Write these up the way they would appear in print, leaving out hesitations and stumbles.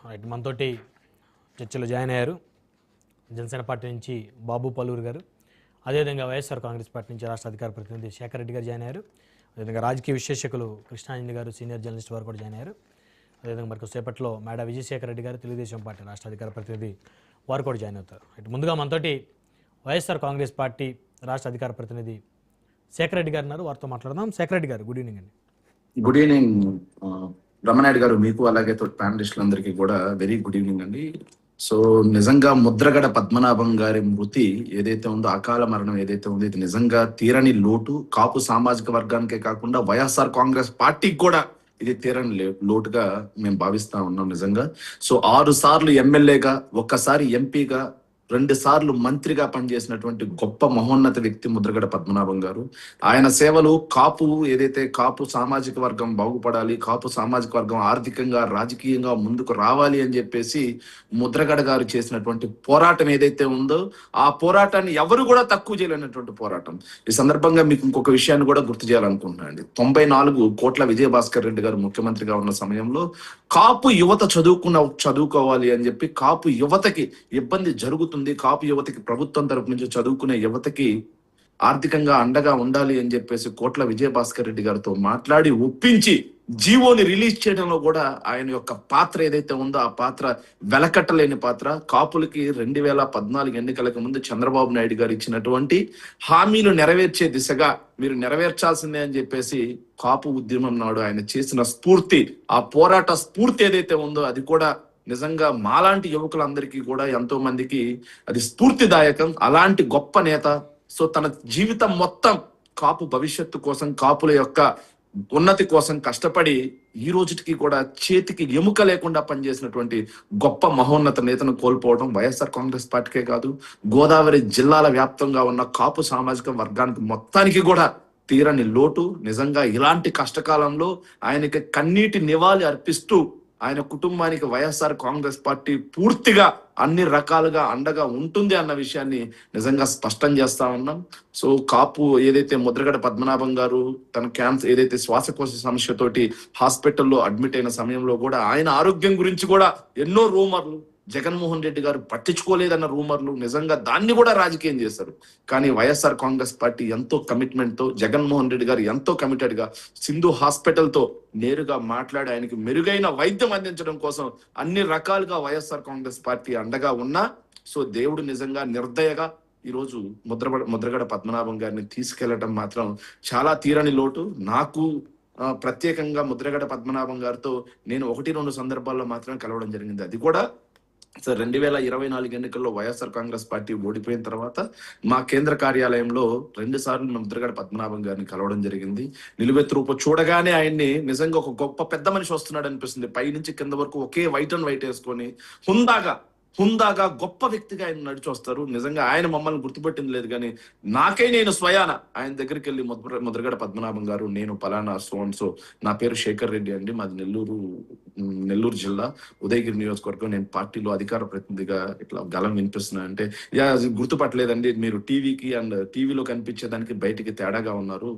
Right, మనతోటి చర్చలో join అయ్యారు జనసేన పార్టీ నుంచి బాబు పల్లూరు గారు, అదేవిధంగా వైఎస్ఆర్ కాంగ్రెస్ పార్టీ నుంచి రాష్ట్ర అధికార ప్రతినిధి శేఖర్ రెడ్డి గారు జాయిన్ అయ్యారు. అదేవిధంగా రాజకీయ విశ్లేషకులు కృష్ణానంది గారు, సీనియర్ జర్నలిస్ట్ వారు కూడా జాయిన్ అయ్యారు. అదేవిధంగా మరి సేపట్లో మేడా విజయశేఖర్ రెడ్డి గారు, తెలుగుదేశం పార్టీ రాష్ట్ర అధికార ప్రతినిధి వారు కూడా జాయిన్ అవుతారు. రైట్, ముందుగా మనతోటి వైఎస్ఆర్ కాంగ్రెస్ పార్టీ రాష్ట్ర అధికార ప్రతినిధి శేఖర్ రెడ్డి గారు ఉన్నారు, వారితో మాట్లాడదాం. శేఖర్ రెడ్డి గారు, గుడ్ ఈవినింగ్ అండి. గుడ్ ఈవినింగ్ రమణాయుడు గారు, మీకు అలాగే ప్యానలిస్టులందరికీ కూడా వెరీ గుడ్ ఈవినింగ్ అండి. సో నిజంగా ముద్రగడ పద్మనాభం గారి మృతి ఏదైతే ఉందో, అకాల మరణం ఏదైతే ఉందో, ఇది నిజంగా తీరని లోటు. కాపు సామాజిక వర్గానికే కాకుండా వైఎస్ఆర్ కాంగ్రెస్ పార్టీకి కూడా ఇది తీరని లోటుగా మేము భావిస్తా ఉన్నాం నిజంగా. సో 6 సార్లు ఎమ్మెల్యేగా, ఒక్కసారి ఎంపీగా, 2 సార్లు మంత్రిగా పనిచేసినటువంటి గొప్ప మహోన్నత వ్యక్తి ముద్రగడ పద్మనాభం గారు. ఆయన సేవలు ఏదైతే కాపు సామాజిక వర్గం బాగుపడాలి, కాపు సామాజిక వర్గం ఆర్థికంగా రాజకీయంగా ముందుకు రావాలి అని చెప్పేసి ముద్రగడ గారు చేసినటువంటి పోరాటం ఏదైతే ఉందో, ఆ పోరాటాన్ని ఎవరు కూడా తక్కువ చేయలేనటువంటి పోరాటం. ఈ సందర్భంగా మీకు ఇంకొక విషయాన్ని కూడా గుర్తు చేయాలనుకుంటున్నాను అండి. 94 కోట్ల విజయభాస్కర్ రెడ్డి గారు ముఖ్యమంత్రిగా ఉన్న సమయంలో కాపు యువత చదువుకోవాలి అని చెప్పి, కాపు యువతకి ఇబ్బంది జరుగుతుంది, కాపు యువతకి ప్రభుత్వం తరపు నుంచి చదువుకునే యువతకి ఆర్థికంగా అండగా ఉండాలి అని చెప్పేసి కోట్ల విజయభాస్కర్ రెడ్డి గారితో మాట్లాడి ఒప్పించి జీవోని రిలీజ్ చేయడంలో కూడా ఆయన యొక్క పాత్ర ఏదైతే ఉందో, ఆ పాత్ర వెలకట్టలేని పాత్ర. కాపులకి 2014 ఎన్నికలకు ముందు చంద్రబాబు నాయుడు గారు ఇచ్చినటువంటి హామీలు నెరవేర్చే దిశగా మీరు నెరవేర్చాల్సిందే అని చెప్పేసి కాపు ఉద్యమం నాడు ఆయన చేసిన స్ఫూర్తి, ఆ పోరాట స్ఫూర్తి ఏదైతే ఉందో, అది కూడా నిజంగా మాలాంటి యువకులందరికీ కూడా ఎంతో మందికి అది స్ఫూర్తిదాయకం. అలాంటి గొప్ప నేత. సో తన జీవితం మొత్తం కాపు భవిష్యత్తు కోసం, కాపుల యొక్క ఉన్నతి కోసం కష్టపడి ఈ రోజుకి కూడా చేతికి ఎముక లేకుండా పనిచేసినటువంటి గొప్ప మహోన్నత నేతను కోల్పోవడం వైఎస్ఆర్ కాంగ్రెస్ పార్టీకే కాదు, గోదావరి జిల్లాల వ్యాప్తంగా ఉన్న కాపు సామాజిక వర్గానికి మొత్తానికి కూడా తీరని లోటు. నిజంగా ఇలాంటి కష్టకాలంలో ఆయనకి కన్నీటి నివాళి అర్పిస్తూ ఆయన కుటుంబానికి వైఎస్ఆర్ కాంగ్రెస్ పార్టీ పూర్తిగా అన్ని రకాలుగా అండగా ఉంటుంది అన్న విషయాన్ని నిజంగా స్పష్టం చేస్తా ఉన్నాం. సో కాపు ఏదైతే ముద్రగడ పద్మనాభం గారు తన క్యాన్సర్ ఏదైతే శ్వాసకోశ సమస్యతోటి హాస్పిటల్లో అడ్మిట్ అయిన సమయంలో కూడా ఆయన ఆరోగ్యం గురించి కూడా ఎన్నో రూమర్లు, జగన్మోహన్ రెడ్డి గారు పట్టించుకోలేదన్న రూమర్లు, నిజంగా దాన్ని కూడా రాజకీయం చేశారు. కానీ వైఎస్ఆర్ కాంగ్రెస్ పార్టీ ఎంతో కమిట్మెంట్ తో, జగన్మోహన్ రెడ్డి గారు ఎంతో కమిటెడ్ గా సింధు హాస్పిటల్ తో నేరుగా మాట్లాడి ఆయనకి మెరుగైన వైద్యం అందించడం కోసం అన్ని రకాలుగా వైఎస్ఆర్ కాంగ్రెస్ పార్టీ అండగా ఉన్నా, సో దేవుడు నిజంగా నిర్దయగా ఈరోజు ముద్రగడ పద్మనాభం గారిని తీసుకెళ్లడం మాత్రం చాలా తీరని లోటు. నాకు ప్రత్యేకంగా ముద్రగడ పద్మనాభం గారితో నేను 1-2 సందర్భాల్లో మాత్రమే కలవడం జరిగింది. అది కూడా 2024 ఎన్నికల్లో వైఎస్ఆర్ కాంగ్రెస్ పార్టీ ఓడిపోయిన తర్వాత మా కేంద్ర కార్యాలయంలో 2 సార్లు ముద్రగడ పద్మనాభం గారిని కలవడం జరిగింది. నిలువెత్తు రూపం చూడగానే ఆయన్ని నిజంగా ఒక గొప్ప పెద్ద మనిషి వస్తున్నాడు అనిపిస్తుంది. పై నుంచి కింద వరకు ఒకే వైట్ అండ్ వైట్ వేసుకొని హుందాగా గొప్ప వ్యక్తిగా ఆయన నడిచి వస్తారు. నిజంగా ఆయన మమ్మల్ని గుర్తుపెట్టింది లేదు, కానీ నేను స్వయాన ఆయన దగ్గరికి వెళ్ళి ముద్రగడ పద్మనాభం గారు, నేను పలానా సో నా పేరు శేఖర్ రెడ్డి అండి, మాది నెల్లూరు జిల్లా ఉదయగిరి నియోజకవర్గం, నేను పార్టీలో అధికార ప్రతినిధిగా ఇట్లా గలం వినిపిస్తున్నా అంటే, గుర్తుపట్టలేదండి, మీరు టీవీలో కనిపించేదానికి బయటికి తేడాగా ఉన్నారు,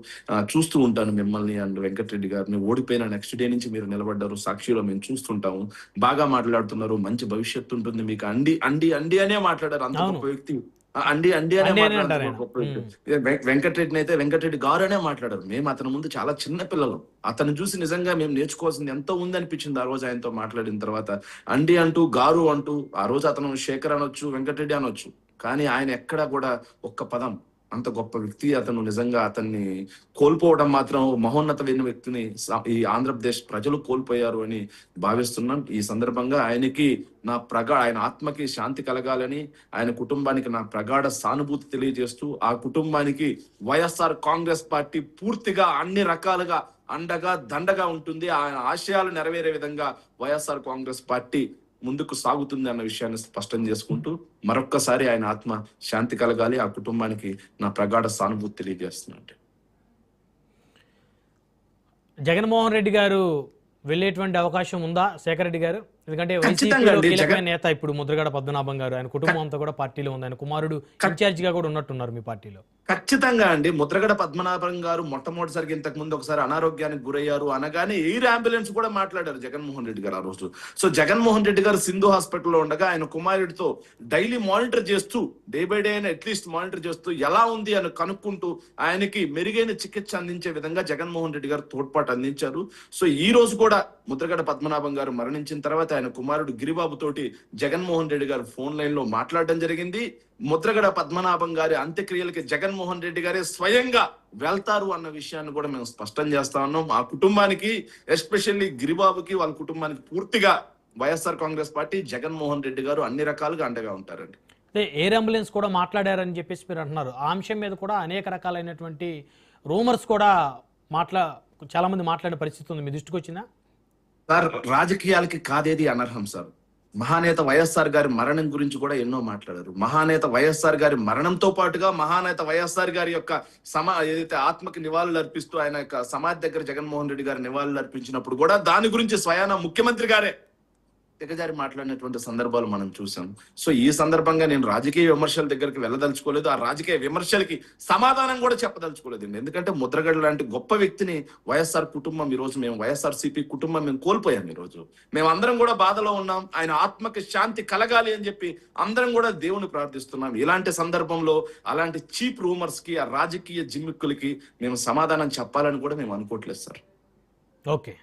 చూస్తూ ఉంటాను మిమ్మల్ని అండ్ వెంకటరెడ్డి గారిని, ఓడిపోయిన నెక్స్ట్ డే నుంచి మీరు నిలబడ్డారు, సాక్షిలో మేము చూస్తుంటాము, బాగా మాట్లాడుతున్నారు, మంచి భవిష్యత్తు ఉంటుంది మీకు, అండి అనే మాట్లాడారు. అంత గొప్ప వ్యక్తి, అండి అనే మాట్లాడారు గొప్ప వ్యక్తి. వెంకటరెడ్డి గారు అనే మాట్లాడారు. మేము అతని ముందు చాలా చిన్న పిల్లలు, అతను చూసి నిజంగా మేము నేర్చుకోవాల్సింది ఎంతో ఉంది అనిపించింది ఆ రోజు ఆయనతో మాట్లాడిన తర్వాత. అండి అంటూ, గారు అంటూ, ఆ రోజు అతను శేఖర్ అనొచ్చు, వెంకటరెడ్డి అనొచ్చు, కానీ ఆయన ఎక్కడా కూడా ఒక్క పదం, అంత గొప్ప వ్యక్తి అతను. నిజంగా అతన్ని కోల్పోవడం మాత్రం, మహోన్నతమైన వ్యక్తిని ఈ ఆంధ్రప్రదేశ్ ప్రజలు కోల్పోయారు అని భావిస్తున్నాం. ఈ సందర్భంగా ఆయన ఆత్మకి శాంతి కలగాలని, ఆయన కుటుంబానికి నా ప్రగాఢ సానుభూతి తెలియజేస్తూ, ఆ కుటుంబానికి వైఎస్ఆర్ కాంగ్రెస్ పార్టీ పూర్తిగా అన్ని రకాలుగా అండగా దండగా ఉంటుంది. ఆయన ఆశయాలు నెరవేరే విధంగా వైఎస్ఆర్ కాంగ్రెస్ పార్టీ ముందుకు సాగుతుంది అన్న విషయాన్ని స్పష్టం చేసుకుంటూ, మరొక్కసారి ఆయన ఆత్మ శాంతి కలగాలి, ఆ కుటుంబానికి నా ప్రగాఢ సానుభూతి తెలియజేస్తున్నాను. జగన్మోహన్ రెడ్డి గారు వెళ్ళేటువంటి అవకాశం ఉందా శేఖర్ రెడ్డి గారు? ఎందుకంటే ఖచ్చితంగా వైసీపీలో అండి. కీలకమైన నేత ఇప్పుడు ముద్రగడ పద్మనాభం గారు, ఆయన కుటుంబం అంతా కూడా పార్టీలో ఉంది. ఆయన కుమారుడు ఇన్ఛార్జిగా కూడా ఉన్నట్టున్నారు మీ పార్టీలో. ఖచ్చితంగా అండి. ముద్రగడ పద్మనాభం గారు మొట్టమొదటిసారిగా ఇంతకు ముందు ఒకసారి అనారోగ్యానికి గురయ్యారు అనగానే ఎయిర్ అంబులెన్స్ కూడా మాట్లాడారు జగన్మోహన్ రెడ్డి గారు ఆ రోజు. సో జగన్మోహన్ రెడ్డి గారు సింధు హాస్పిటల్లో ఉండగా ఆయన కుమారుడితో డైలీ మానిటర్ చేస్తూ, డే బై డే అయినా అట్లీస్ట్ మానిటర్ చేస్తూ ఎలా ఉంది అని కనుక్కుంటూ ఆయనకి మెరుగైన చికిత్స అందించే విధంగా జగన్మోహన్ రెడ్డి గారు తోడ్పాటు అందించారు. సో ఈ రోజు కూడా ముద్రగడ పద్మనాభం గారు మరణించిన తర్వాత ఆయన కుమారుడు గిరిబాబు తోటి జగన్మోహన్ రెడ్డి గారు ఫోన్ లైన్ లో మాట్లాడడం జరిగింది. ముద్రగడ పద్మనాభం గారి అంత్యక్రియలకి జగన్మోహన్ రెడ్డి గారే స్వయంగా వెళ్తారు అన్న విషయాన్ని కూడా మేము స్పష్టం చేస్తా ఉన్నాం. ఆ కుటుంబానికి, ఎస్పెషల్లీ గిరిబాబుకి, వాళ్ళ కుటుంబానికి పూర్తిగా వైఎస్ఆర్ కాంగ్రెస్ పార్టీ, జగన్మోహన్ రెడ్డి గారు అన్ని రకాలుగా అండగా ఉంటారండి. అదే ఎయిర్ అంబులెన్స్ కూడా మాట్లాడారని చెప్పేసి మీరు అంటున్నారు. ఆ అంశం మీద కూడా అనేక రకాలైనటువంటి రూమర్స్ కూడా చాలా మంది మాట్లాడిన పరిస్థితి ఉంది. మీ దృష్టికి వచ్చిందా? సార్, రాజకీయాలకి కాదేది అనర్హం సార్. మహానేత వైఎస్ఆర్ గారి మరణం గురించి కూడా ఎన్నో మాట్లాడారు. మహానేత వైఎస్ఆర్ గారి మరణంతో పాటుగా మహానేత వైఎస్ఆర్ గారి యొక్క ఏదైతే ఆత్మకి నివాళులు అర్పిస్తూ ఆయన యొక్క సమాధి దగ్గర జగన్మోహన్ రెడ్డి గారి నివాళులు అర్పించినప్పుడు కూడా దాని గురించి స్వయాన ముఖ్యమంత్రి గారే దిగజారి మాట్లాడినటువంటి సందర్భాలు మనం చూసాం. సో ఈ సందర్భంగా నేను రాజకీయ విమర్శల దగ్గరికి వెళ్ళదలుచుకోలేదు. ఆ రాజకీయ విమర్శలకి సమాధానం కూడా చెప్పదలుచుకోలేదు. ఎందుకంటే ముద్రగడ లాంటి గొప్ప వ్యక్తిని వైఎస్ఆర్ కుటుంబం, ఈ రోజు మేము వైఎస్ఆర్సీపీ కుటుంబం మేము కోల్పోయాం. ఈ రోజు మేము అందరం కూడా బాధలో ఉన్నాం. ఆయన ఆత్మకి శాంతి కలగాలి అని చెప్పి అందరం కూడా దేవుని ప్రార్థిస్తున్నాం. ఇలాంటి సందర్భంలో అలాంటి చీప్ రూమర్స్ కి, ఆ రాజకీయ జిమ్మిక్కులకి మేము సమాధానం చెప్పాలని కూడా మేము అనుకోవట్లేదు సార్. ఓకే.